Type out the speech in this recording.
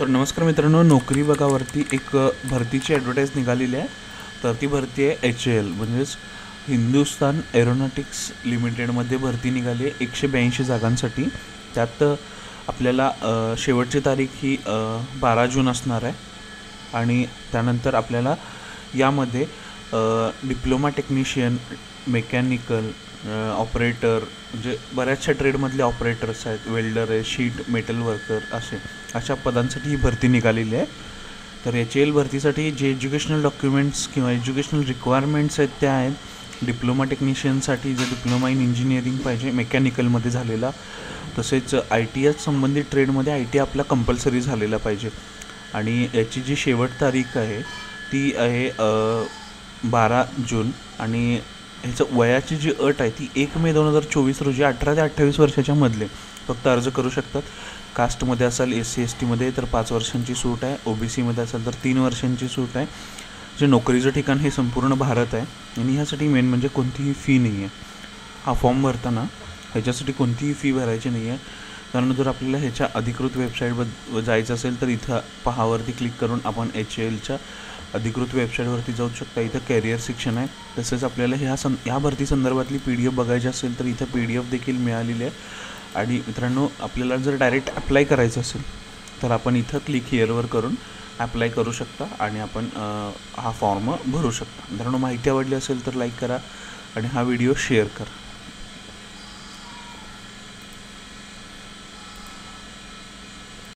तर नमस्कार मित्रांनो, नोकरी बघावरती एक भरतीची ॲडव्हर्टाईज निघालेली आहे. तर ती भरती आहे HAL म्हणजेच हिंदुस्तान एरोनॉटिक्स लिमिटेडमध्ये भरती निघाली आहे 182 जागांसाठी. त्यात आपल्याला शेवटची तारीख ही 12 जून असणार आहे. आणि त्यानंतर आपल्याला यामध्ये डिप्लोमा टेक्निशियन, मेकॅनिकल ऑपरेटर म्हणजे बऱ्याचशा ट्रेडमधले ऑपरेटर्स आहेत, वेल्डर आहे, शीट मेटल वर्कर अशा पदांसाठी ही भरती निघालेली आहे. तर HAL भरतीसाठी जे एज्युकेशनल डॉक्युमेंट्स किंवा एज्युकेशनल रिक्वायरमेंट्स आहेत त्या आहेत. डिप्लोमा टेक्निशियनसाठी जे डिप्लोमा इन इंजिनिअरिंग पाहिजे मेकॅनिकलमध्ये झालेला, तसेच ITS संबंधित ट्रेडमध्ये IT आपला कंपल्सरी झालेला पाहिजे. आणि याची जी शेवट तारीख आहे ती आहे 12 जून. आणि ह्याचं वयाची जी अट आहे ती 1 मे 2024 रोजी 18 ते 28 वर्षाच्या मधले फक्त अर्ज करू शकतात. कास्टमध्ये असाल SC STमध्ये तर 5 वर्षांची सूट आहे, OBCमध्ये असाल तर 3 वर्षांची सूट आहे. जे नोकरीचं ठिकाण हे संपूर्ण भारत आहे. आणि ह्यासाठी मेन म्हणजे कोणतीही फी नाही आहे. हा फॉर्म भरताना ह्याच्यासाठी कोणतीही फी भरायची नाही आहे. कारण जर आपल्याला ह्याच्या अधिकृत वेबसाईटवर जायचं असेल तर इथं पहावरती क्लिक करून आपण HALच्या अधिकृत वेबसाईटवरती जाऊ शकता. इथं कॅरियर सेक्शन आहे. तसेच आपल्याला ह्या भरती संदर्भातली PDF बघायची असेल तर इथं PDF देखील मिळालेली आहे. आणि मित्रांनो, आपल्याला जर डायरेक्ट अप्लाय करायचं असेल तर आपण इथं क्लिक हिअरवर करून अप्लाय करू शकता आणि आपण हा फॉर्म भरू शकता. मित्रांनो, माहिती आवडली असेल तर लाईक करा आणि हा व्हिडिओ शेअर करा.